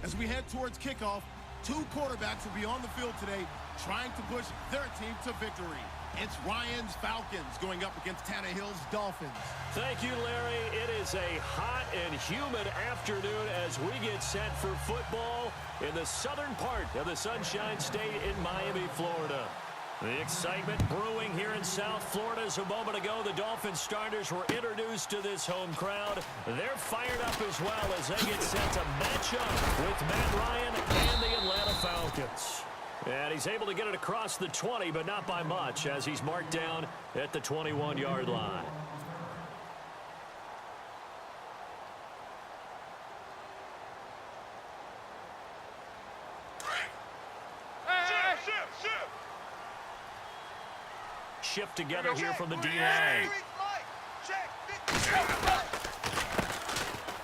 As we head towards kickoff, two quarterbacks will be on the field today trying to push their team to victory. It's Ryan's Falcons going up against Tannehill's Dolphins. Thank you, Larry. It is a hot and humid afternoon as we get set for football in the southern part of the Sunshine State in Miami, Florida. The excitement brewing here in South Florida. As a moment ago, the Dolphins starters were introduced to this home crowd. They're fired up as well as they get set to match up with Matt Ryan and the Atlanta Falcons. And he's able to get it across the 20, but not by much, as he's marked down at the 21-yard line. Shift together here from the D-line.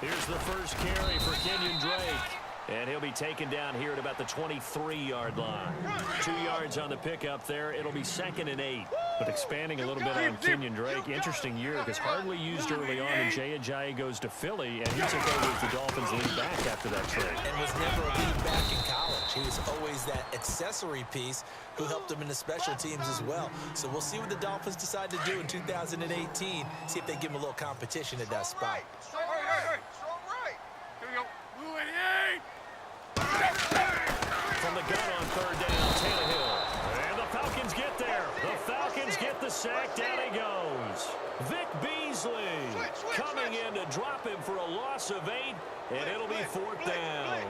Here's the first carry for Kenyon Drake. And he'll be taken down here at about the 23-yard line. 2 yards on the pickup there. It'll be 2nd and 8. But expanding a little bit on Kenyon Drake, interesting year because hardly used early on, and Jay Ajayi goes to Philly, and he took over as the Dolphins lead back after that trade. And was never a lead back in college. He was always that accessory piece who helped him in the special teams as well. So we'll see what the Dolphins decide to do in 2018. See if they give him a little competition at that spot. From the gun on 3rd down, Tannehill. And the Falcons get there. The Falcons get the sack. Down he goes. Vic Beasley coming in to drop him for a loss of 8, and it'll be 4th down.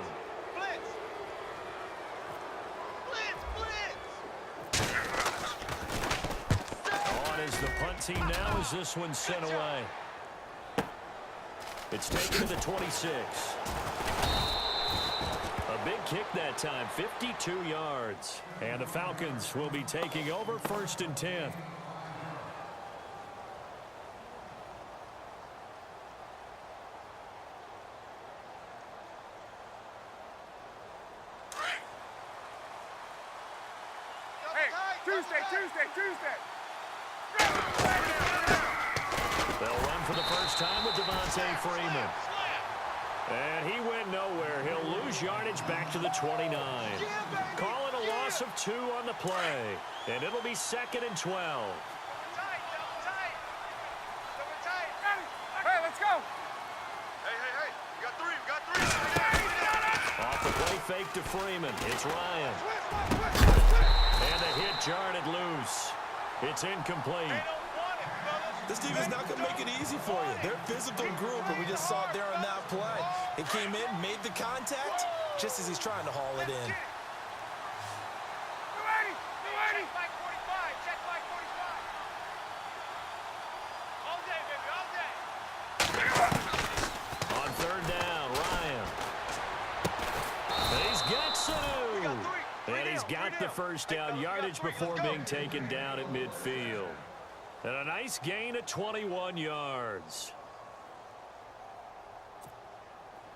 On is the punt team now as this one's sent away. It's taken to the 26. A big kick that time, 52 yards. And the Falcons will be taking over 1st and 10. Tuesday. They'll run for the first time with Devontae Freeman. And he went nowhere. He'll lose yardage back to the 29. Call it a loss of 2 on the play. And it'll be 2nd and 12. Hey, let's go. Hey. We got three. Off the play fake to Freeman. It's Ryan. And the hit jarred loose. It's incomplete. This team is not going to make it easy for you. They're a physical group, and we just saw it there on that play. It came in, made the contact, just as he's trying to haul it in. Check back 45. All day, baby, all day. On 3rd down, Ryan. He's got Sanu. And he's got the first down yardage before being taken down at midfield. And a nice gain of 21 yards.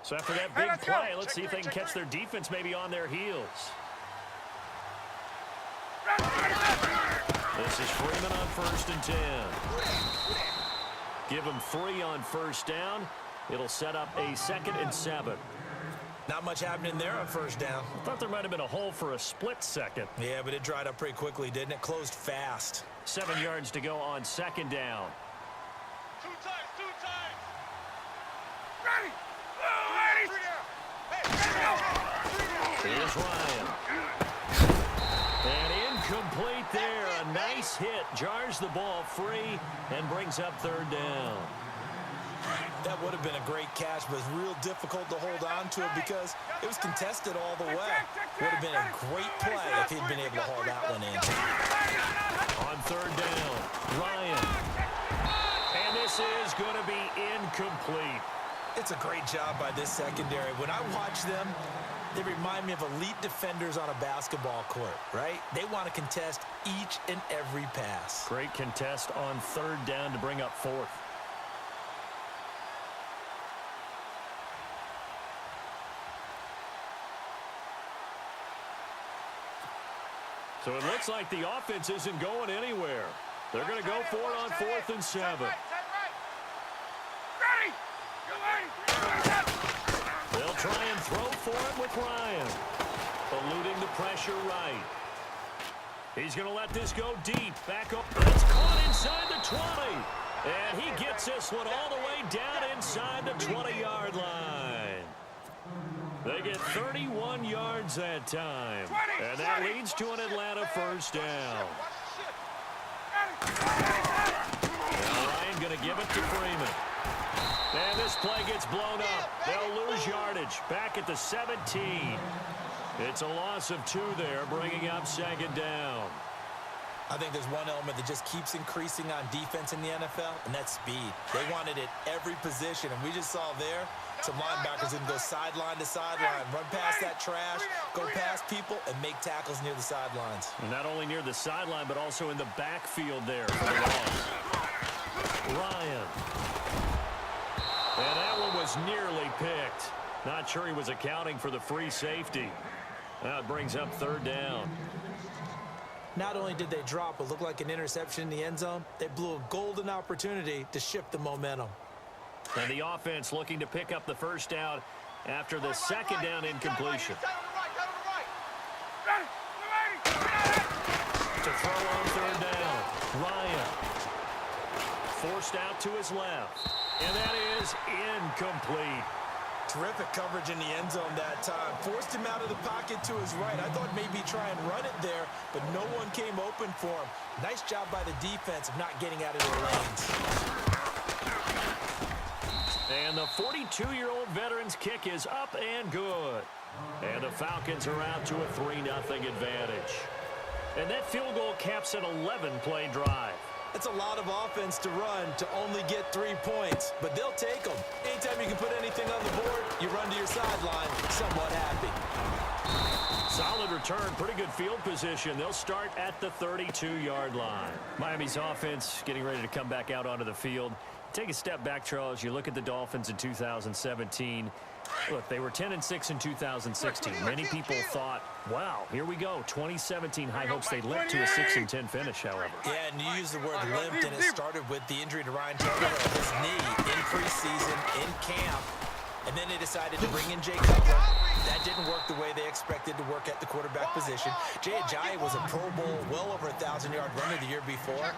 So after that big play, let's see if they can catch their defense maybe on their heels. This is Freeman on 1st and 10. Give him 3 on 1st down. It'll set up a 2nd and 7. Not much happening there on 1st down. I thought there might have been a hole for a split second. Yeah, but it dried up pretty quickly, didn't it? Closed fast. 7 yards to go on 2nd down. Two times. Ready. Here's Ryan. And incomplete there. A nice hit. Jars the ball free and brings up 3rd down. That would have been a great catch, but it's real difficult to hold on to it because it was contested all the way. Would have been a great play if he'd been able to haul that one in. On 3rd down, Ryan. And this is going to be incomplete. It's a great job by this secondary. When I watch them, they remind me of elite defenders on a basketball court, right? They want to contest each and every pass. Great contest on 3rd down to bring up 4th. So it looks like the offense isn't going anywhere. They're going to go for it on 4th and 7. They'll try and throw for it with He's going to let this go deep. Back up. It's caught inside the 20. And he gets this one all the way down inside the 20-yard line. They get 31 yards that time. And that leads to an Atlanta first down. Now Ryan going to give it to Freeman. And this play gets blown up. They'll lose yardage. Back at the 17. It's a loss of 2 there, bringing up second down. I think there's one element that just keeps increasing on defense in the NFL, and that's speed. They want it at every position, and we just saw there some linebackers that can go sideline to sideline, run past that trash, go past people, and make tackles near the sidelines. And not only near the sideline, but also in the backfield there for the loss. Ryan. And that one was nearly picked. Not sure he was accounting for the free safety. That brings up third down. Not only did they drop what looked like an interception in the end zone, they blew a golden opportunity to shift the momentum. And the offense looking to pick up the first down after the second down incompletion. To throw on third down, Ryan. Forced out to his left. And that is incomplete. Terrific coverage in the end zone that time. Forced him out of the pocket to his right. I thought maybe try and run it there, but no one came open for him. Nice job by the defense of not getting out of their lanes. And the 42-year-old veteran's kick is up and good. And the Falcons are out to a 3-0 advantage. And that field goal caps an 11-play drive. It's a lot of offense to run to only get 3 points, but they'll take them. Anytime you can put anything on the board, you run to your sideline somewhat happy. Solid return, pretty good field position. They'll start at the 32-yard line. Miami's offense getting ready to come back out onto the field. Take a step back, Charles. You look at the Dolphins in 2017. Look, they were 10-6 in 2016. Many people thought, wow, here we go. 2017 high hopes. They limped to a 6-10 finish, however. Yeah, and you used the word limped, and it started with the injury to Ryan Taylor of his knee in preseason, in camp. And then they decided to bring in Jay Cutler. That didn't work the way they expected to work at the quarterback position. Jay Ajayi was a Pro Bowl, well over 1,000-yard runner the year before.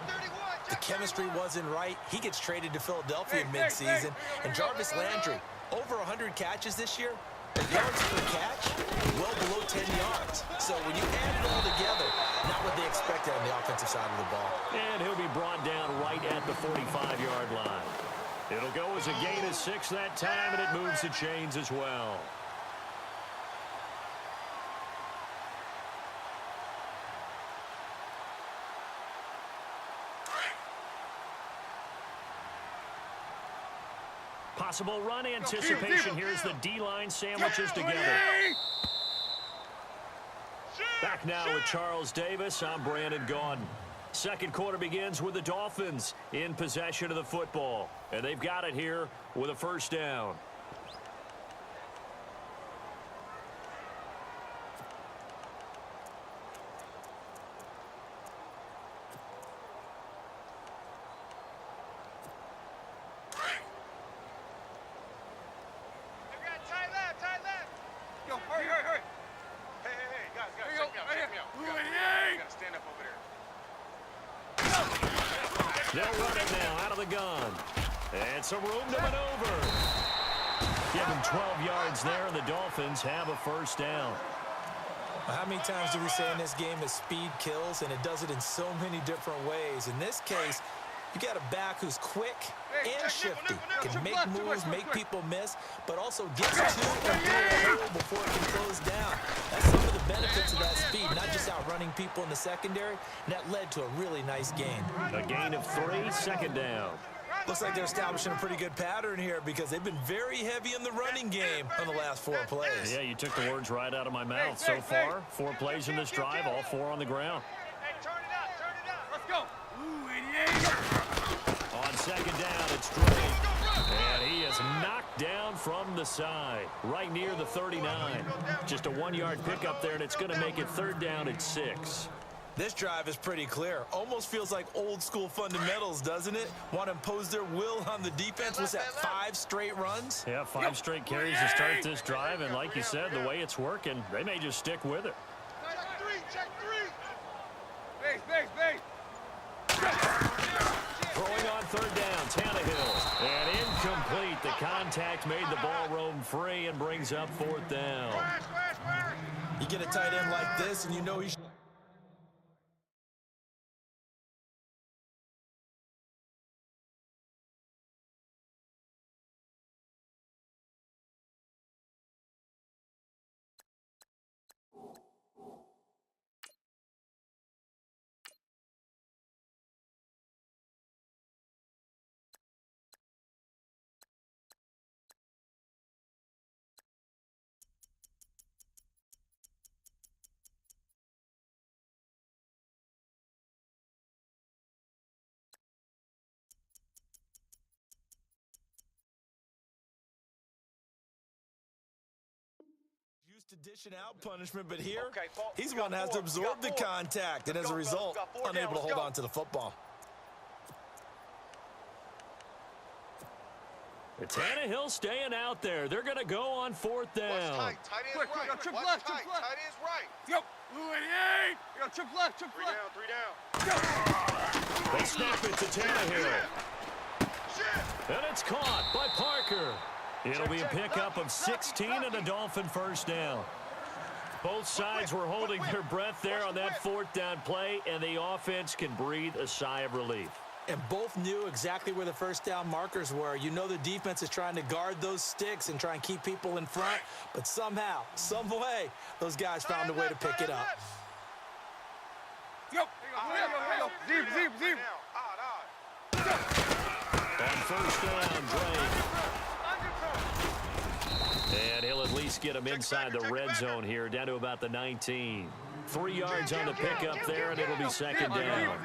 The chemistry wasn't right. He gets traded to Philadelphia midseason. And Jarvis Landry, over 100 catches this year. The yards per catch, well below 10 yards. So when you add it all together, not what they expected on the offensive side of the ball. And he'll be brought down right at the 45-yard line. It'll go as a gain of 6 that time, and it moves the chains as well. Possible run anticipation. Here's the D-line sandwiches together. Back now with Charles Davis. I'm Brandon Gaudin. Second quarter begins with the Dolphins in possession of the football. And they've got it here with a first down. They'll run it now out of the gun. And some room to maneuver. Give them 12 yards there, and the Dolphins have a first down. How many times do we say in this game that speed kills, and it does it in so many different ways? In this case, you got a back who's quick and shifty, can make moves, make people miss, but also gets to and through a hole before it can close down. That's some of the benefits of that speed, not just outrunning people in the secondary, and that led to a really nice gain. A gain of 3, second down. Looks like they're establishing a pretty good pattern here because they've been very heavy in the running game on the last 4 plays. Yeah, you took the words right out of my mouth. So far, 4 plays in this drive, all 4 on the ground. Hey, turn it up, turn it up. Let's go. On second down, it's Drake. And he is knocked down from the side, right near the 39. Just a 1-yard pickup there, and it's going to make it third down at 6. This drive is pretty clear. Almost feels like old school fundamentals, doesn't it? Want to impose their will on the defense. Was that 5 straight runs? Yeah, 5 straight carries to start this drive, and like you said, the way it's working, they may just stick with it. Check 3, check 3. contact made the ball roam free and brings up 4th down. You get a tight end like this, and you know he's... to dishing out punishment, but here he's one that has to absorb the contact, and as a result, unable to hold on to the football. Tannehill staying out there. They're going to go on 4th down. Tight end's right. Trip Watch left, tight. trip left. Tight end's right. Yo, you got trip left, trip left. Three down. They snap it to Tannehill. And it's caught by Parker. It'll be a pickup of 16 and a Dolphin first down. Both sides were holding their breath there on that 4th down play, and the offense can breathe a sigh of relief. And both knew exactly where the first down markers were. You know the defense is trying to guard those sticks and try and keep people in front, but somehow, some way, those guys found a way to pick it up. Yo, zip. On first down, Drake. And he'll at least get him inside the red zone here, down to about the 19. 3 yards on the pickup there, and it'll be 2nd down.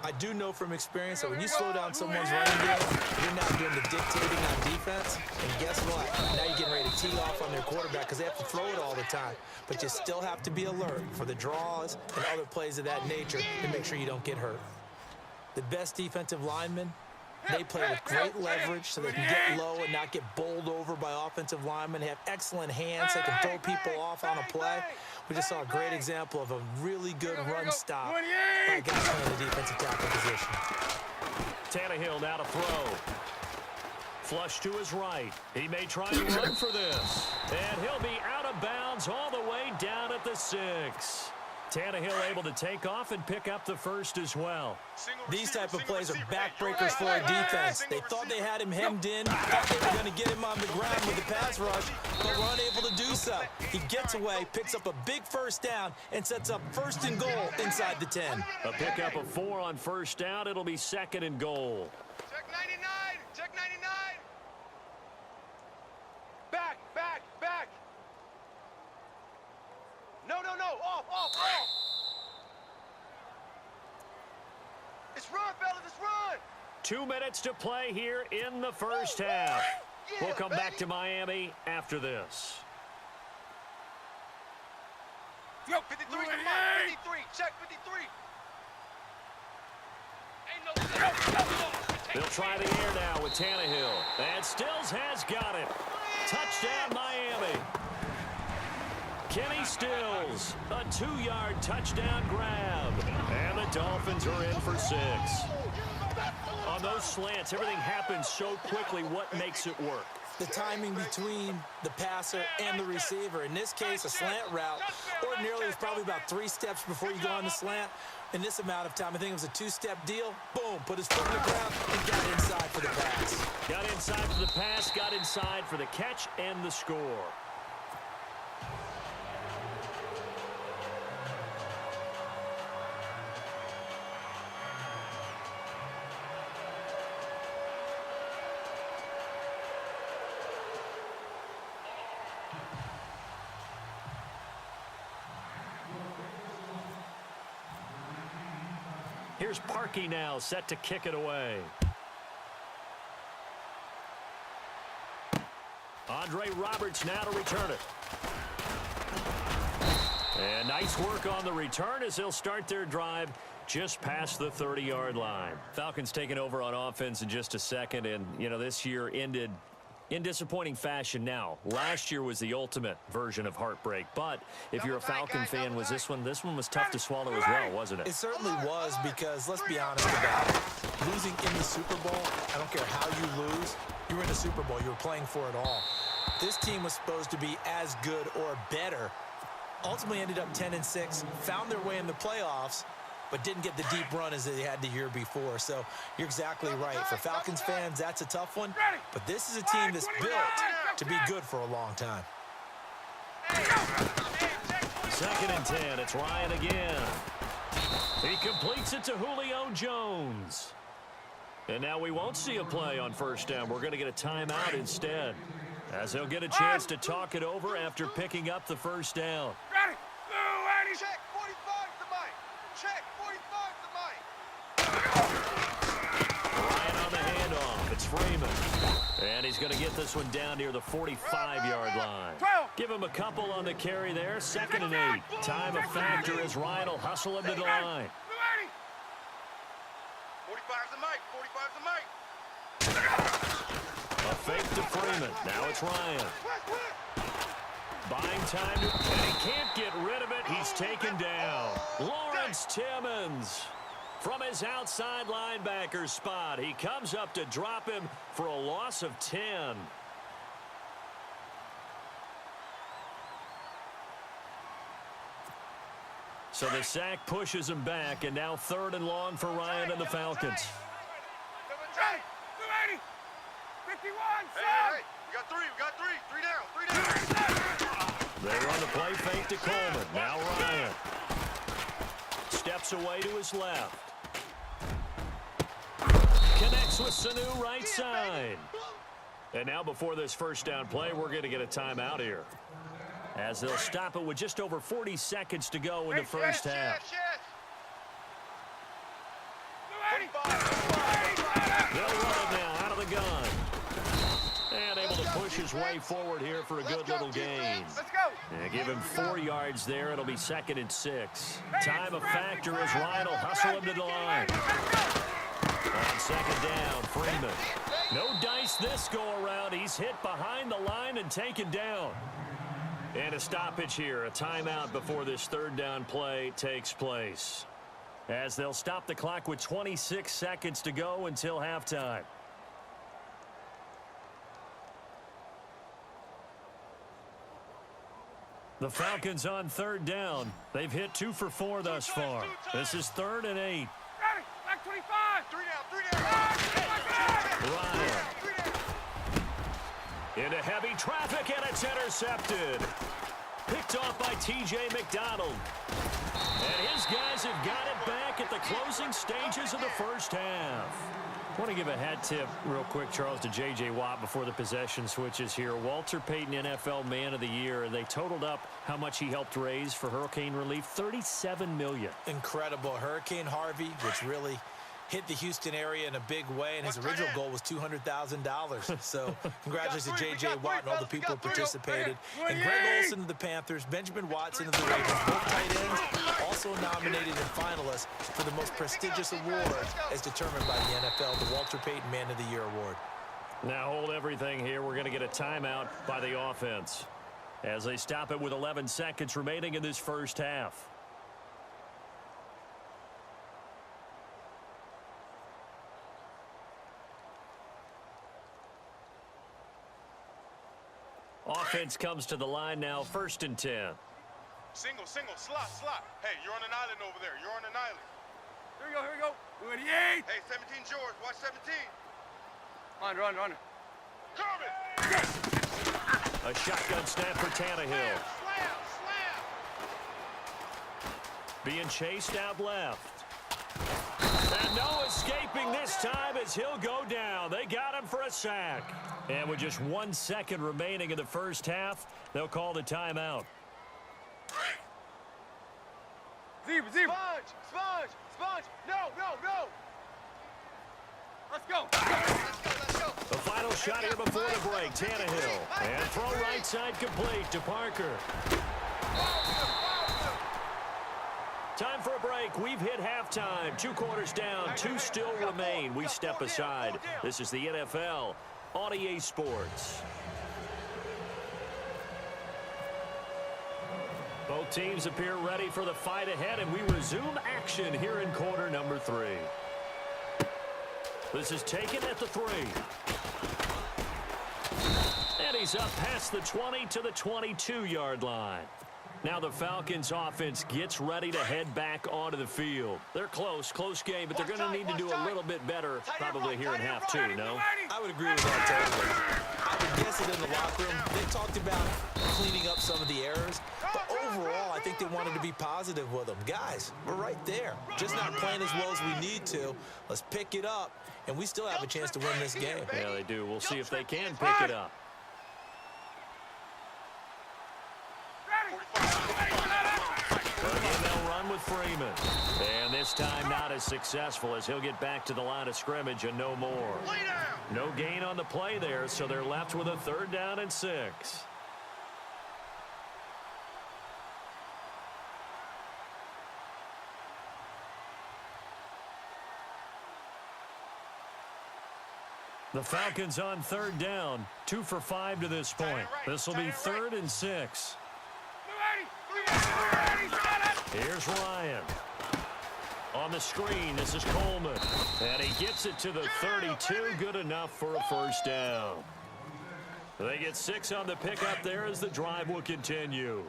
I do know from experience that when you slow down someone's running game, you're not doing the dictating on defense. And guess what? Now you're getting ready to tee off on their quarterback because they have to throw it all the time. But you still have to be alert for the draws and other plays of that nature to make sure you don't get hurt. The best defensive linemen, they play with great leverage so they can get low and not get bowled over by offensive linemen. They have excellent hands. They can throw people off on a play. We just saw a great example of a really good run stop by guys playing the defensive tackle position. Tannehill now to throw. Flush to his right. He may try and run for this. And he'll be out of bounds all the way down at the 6. Tannehill able to take off and pick up the first as well. These type of plays are backbreakers for our defense. They thought they had him hemmed in, thought they were going to get him on the ground with the pass rush, but were unable to do so. He gets away, picks up a big first down, and sets up 1st and goal inside the 10. A pickup of 4 on first down. It'll be 2nd and goal. Check 99. Check 99. Back. No. Off. It's run, fellas. It's run. 2 minutes to play here in the first half. We'll come back to Miami after this. Yo, 53. 53. Check 53. They'll try the air now with Tannehill. And Stills has got it. Touchdown, Miami. Kenny Stills, a 2-yard touchdown grab. And the Dolphins are in for 6. On those slants, everything happens so quickly. What makes it work? The timing between the passer and the receiver. In this case, a slant route. Ordinarily, it's probably about 3 steps before you go on the slant. In this amount of time, I think it was a 2-step deal. Boom, put his foot on the ground and got inside for the pass. Got inside for the pass, got inside for the catch and the score. Here's Parkey now, set to kick it away. Andre Roberts now to return it. And nice work on the return as they'll start their drive just past the 30-yard line. Falcons taking over on offense in just a second, and, you know, this year ended in disappointing fashion now. Last year was the ultimate version of heartbreak, but if you're a Falcon fan, was this one was tough to swallow as well, wasn't it? It certainly was because, let's be honest about it, losing in the Super Bowl, I don't care how you lose, you were in the Super Bowl. You were playing for it all. This team was supposed to be as good or better. Ultimately ended up 10-6, found their way in the playoffs, but didn't get the deep run as they had the year before. So you're exactly right. For Falcons fans, that's a tough one. But this is a team that's built to be good for a long time. 2nd and 10. It's Ryan again. He completes it to Julio Jones. And now we won't see a play on 1st down. We're going to get a timeout instead, as he'll get a chance to talk it over after picking up the 1st down. Check 45 to Mike. Check 45 to Mike. Ryan on the handoff. It's Freeman. And he's going to get this one down near the 45-yard line. Give him a couple on the carry there. 2nd and 8. Time a factor as Ryan will hustle him to the line. 45 to Mike. 45 to Mike. A fake to Freeman. Now it's Ryan. Buying time, and he can't get rid of it. He's taken down. Lawrence Timmons from his outside linebacker spot. He comes up to drop him for a loss of 10. So the sack pushes him back, and now 3rd and long for Ryan and the Falcons. 51, Hey, we got 3. We got 3. 3 down. 3 down. They run the play fake to Coleman. Now Ryan steps away to his left. Connects with Sanu right side. And now before this 1st down play, we're going to get a timeout here, as they'll stop it with just over 40 seconds to go in the 1st half. They'll run it now out of the gun. And able to push his way forward here for a good little gain. Let's go. And give him 4 yards there. It'll be 2nd and 6. Time a factor as Ryan will hustle him to the line. On 2nd down, Freeman. No dice this go-around. He's hit behind the line and taken down. And a stoppage here, a timeout before this 3rd down play takes place, as they'll stop the clock with 26 seconds to go until halftime. The Falcons on 3rd down. They've hit 2 for 4 thus far. This is 3rd and 8. Ready. Back 25. 3 down. Ryan into heavy traffic, and it's intercepted. Picked off by T.J. McDonald. And his guys have got it back at the closing stages of the 1st half. I want to give a hat tip real quick, Charles, to J.J. Watt before the possession switches here. Walter Payton, NFL Man of the Year, and they totaled up how much he helped raise for hurricane relief, $37 million. Incredible. Hurricane Harvey, which really hit the Houston area in a big way, and his original goal was $200,000. So congratulations to J.J. Watt and all the people who participated. And Greg Olsen of the Panthers, Benjamin Watson of the Ravens, both tight ends, also nominated and finalists for the most prestigious award as determined by the NFL, the Walter Payton Man of the Year Award. Now hold everything here. We're going to get a timeout by the offense, as they stop it with 11 seconds remaining in this 1st half. Offense comes to the line now, 1st and 10. Single, slot. Hey, you're on an island over there. You're on an island. Here we go. 28. Hey, 17 George. Watch 17. Run. Kermit. A shotgun snap for Tannehill. Slam. Being chased out left. And no escaping this time as he'll go down. They got him for a sack. And with just 1 second remaining in the 1st half, they'll call the timeout. Zebra. Sponge. No. Let's go. The final shot here before the break, Tannehill. And throw right side complete to Parker. Time for a break. We've hit halftime. 2 quarters down, 2 still remain. We step aside. This is the NFL on EA Sports. Both teams appear ready for the fight ahead, and we resume action here in quarter number 3. This is taken at the 3. And he's up past the 20 to the 22-yard line. Now the Falcons offense gets ready to head back onto the field. They're close game, but they're going to need to do a little bit better probably here in half 2, no? I would agree with that totally. I would guess it in the locker room. They talked about cleaning up some of the errors, but overall, I think they wanted to be positive with them. Guys, we're right there. Just not playing as well as we need to. Let's pick it up, and we still have a chance to win this game. Yeah, they do. We'll see if they can pick it up. Again, they'll run with Freeman. And this time not as successful as he'll get back to the line of scrimmage and no more. No gain on the play there, so they're left with a 3rd down and 6. The Falcons on 3rd down, 2 for 5 to this point. This will be 3rd and 6. Here's Ryan. On the screen, this is Coleman. And he gets it to the 32, good enough for a 1st down. They get 6 on the pickup there as the drive will continue.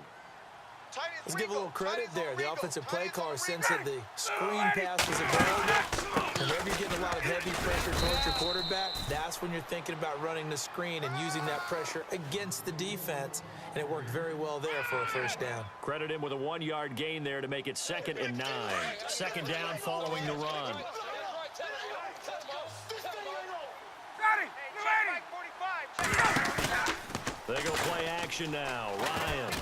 Let's give a little credit there. The offensive play caller sensed that the screen pass was available. Whenever you're getting a lot of heavy pressure towards your quarterback, that's when you're thinking about running the screen and using that pressure against the defense. And it worked very well there for a 1st down. Credit him with a 1-yard gain there to make it 2nd and 9. 2nd down following the run. They go play action now. Ryan.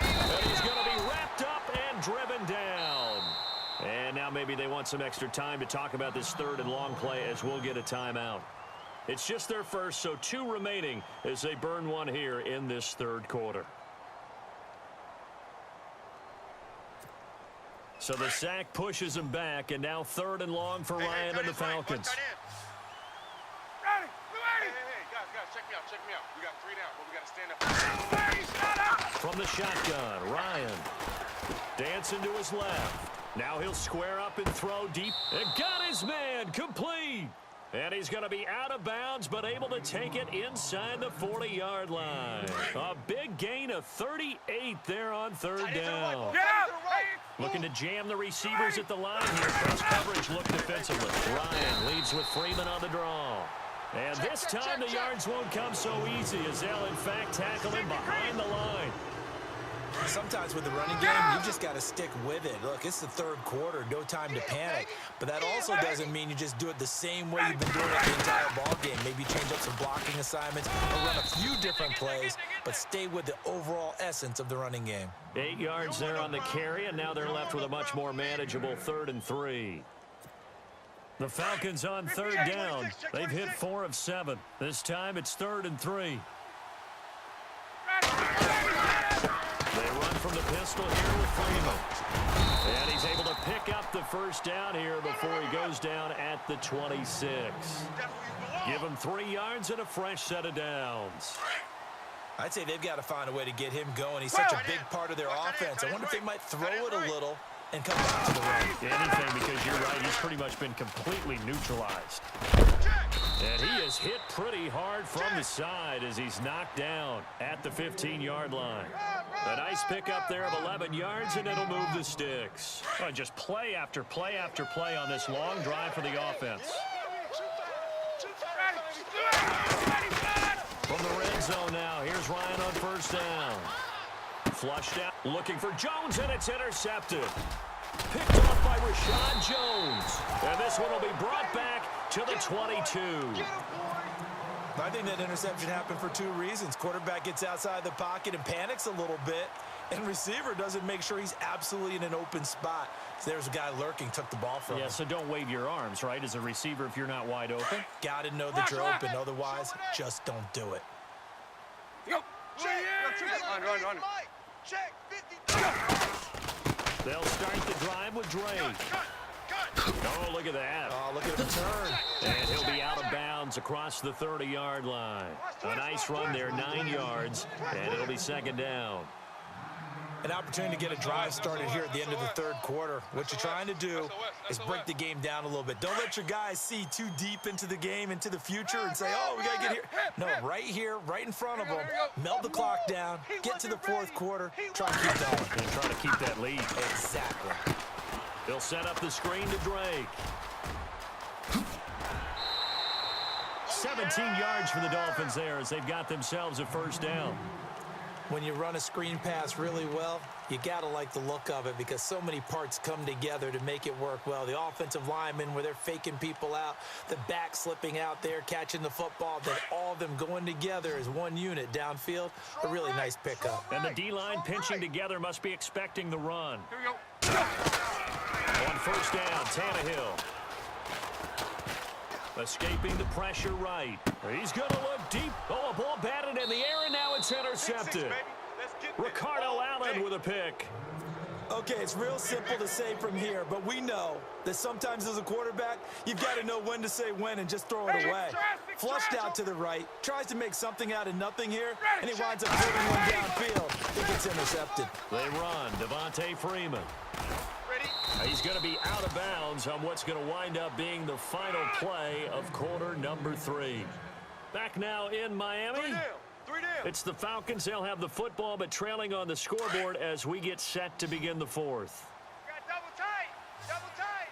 And he's going to be wrapped up and driven down. And now maybe they want some extra time to talk about this 3rd and long play as we'll get a timeout. It's just their first, so 2 remaining as they burn one here in this 3rd quarter. So the sack pushes him back, and now 3rd and long for Ryan and the Falcons. Check me out. We got 3 down, but we got to stand up. From the shotgun, Ryan dancing to his left. Now he'll square up and throw deep. And got his man complete. And he's going to be out of bounds, but able to take it inside the 40-yard line. A big gain of 38 there on 3rd down. Looking to jam the receivers at the line here. Press coverage look defensively. Ryan leads with Freeman on the draw. And this time the yards won't come so easy as they'll, in fact, tackle him behind the line. Sometimes with the running game, you just got to stick with it. Look, it's the 3rd quarter, no time to panic. But that also doesn't mean you just do it the same way you've been doing it the entire ball game. Maybe change up some blocking assignments or run a few different plays, but stay with the overall essence of the running game. 8 yards there on the carry, and now they're left with a much more manageable 3rd and 3. The Falcons on 3rd down. They've hit 4 of 7. This time it's 3rd and 3. They run from the pistol here with Freeman. And he's able to pick up the 1st down here before he goes down at the 26. Give him 3 yards and a fresh set of downs. I'd say they've got to find a way to get him going. He's such a big part of their offense. I wonder if they might throw it a little and come back to the run. Anything, because you're right, he's pretty much been completely neutralized. And he is hit pretty hard from the side as he's knocked down at the 15-yard line. A nice pickup there of 11 yards, and it'll move the sticks. Oh, just play after play after play on this long drive for the offense. From the red zone now, here's Ryan on 1st down. Flushed out, looking for Jones, and it's intercepted. Picked off by Rashad Jones. And this one will be brought back to the 22. I think that interception happened for 2 reasons. Quarterback gets outside the pocket and panics a little bit, and receiver doesn't make sure he's absolutely in an open spot. So there's a guy lurking, took the ball from him. Yeah, so don't wave your arms, right, as a receiver if you're not wide open. Got to know that you're open. Otherwise, just don't do it. Go. Run. Check, 50. They'll start the drive with Drake. Oh, look at that. Oh, look at him turn. And he'll be out of bounds across the 30-yard line. A nice run there, 9 yards, and it'll be 2nd down. An opportunity to get a drive started here at the end of the third quarter. What you're trying to do is break the game down a little bit. Don't let your guys see too deep into the game, into the future, and say, oh, we got to get here. No, right here, right in front of them. Melt the clock down, get to the fourth quarter, try to keep going. And try to keep that lead. Exactly. They'll set up the screen to Drake. 17 yards for the Dolphins there as they've got themselves a first down. When you run a screen pass really well, you got to like the look of it because so many parts come together to make it work well. The offensive linemen where they're faking people out, the back slipping out there, catching the football, then all of them going together as one unit downfield. A really nice pickup. And the D-line pinching together must be expecting the run. On first down, Tannehill. Escaping the pressure right. He's going to look deep. Oh, a ball batted in the air, and now it's intercepted. Ricardo Allen with a pick. Okay, it's real simple to say from here, but we know that sometimes as a quarterback, you've got to know when to say when and just throw it away. Flushed out to the right, tries to make something out of nothing here, and he winds up putting one downfield. It gets intercepted. They run. Devontae Freeman. He's going to be out of bounds on what's going to wind up being the final play of quarter number 3. Back now in Miami. 3 down. It's the Falcons. They'll have the football, but trailing on the scoreboard as we get set to begin the fourth. Got double tight. Double tight.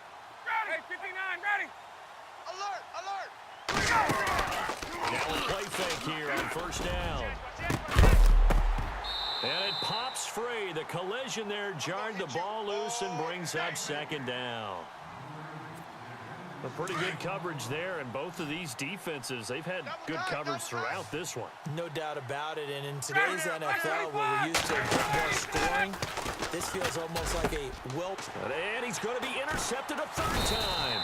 Ready. Hey, 59, ready. Alert. Now a play fake here on first down. And it pops free. The collision there jarred the ball loose and brings up second down. A pretty good coverage there, and both of these defenses, they've had good coverage throughout this one. No doubt about it, and in today's NFL, where we're used to a bit more scoring, this feels almost like a whelp. And he's going to be intercepted a third time.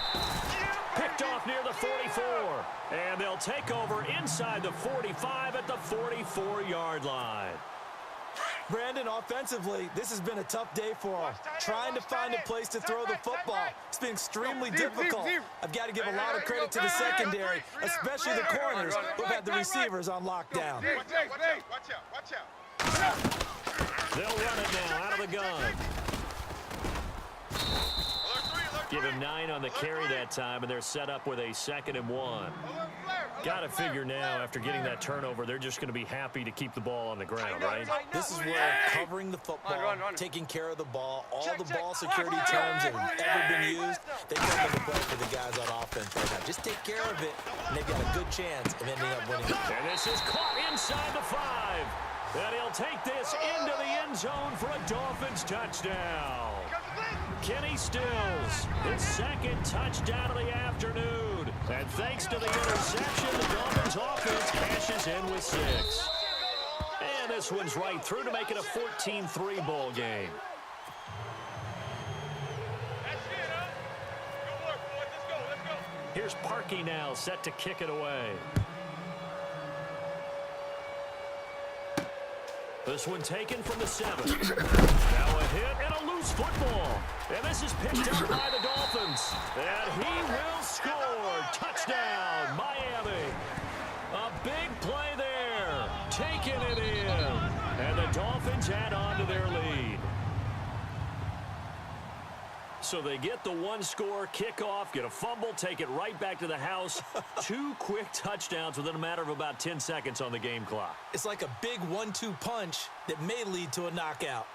Picked off near the 44. And they'll take over inside the 45 at the 44-yard line. Brandon, offensively, this has been a tough day for him. Trying to find a place to throw the football. It's been extremely difficult. I've got to give a lot of credit to the secondary, especially the corners who've had the receivers on lockdown. Watch out. They'll run it now out of the gun. Give him 9 on the carry that time, and they're set up with a 2nd and 1. Got to figure now, after getting that turnover, they're just going to be happy to keep the ball on the ground, right? This is where covering the football, taking care of the ball, all the ball security terms that have ever been used, they come into play for the guys on offense right now. Just take care of it, and they've got a good chance of ending up winning. And this is caught inside the 5. And he'll take this into the end zone for a Dolphins touchdown. Kenny Stills, his 2nd touchdown of the afternoon. And thanks to the interception, the Dolphins offense cashes in with 6. And this one's right through to make it a 14-3 ball game. Here's Parkey now, set to kick it away. This one taken from the 7. Now a hit and a loose football. And this is picked up by the Dolphins. And he will score. Touchdown, Miami. A big play there. Taking it in. And the Dolphins add on to their lead. So they get the 1-score kickoff, get a fumble, take it right back to the house. 2 quick touchdowns within a matter of about 10 seconds on the game clock. It's like a big 1-2 punch that may lead to a knockout.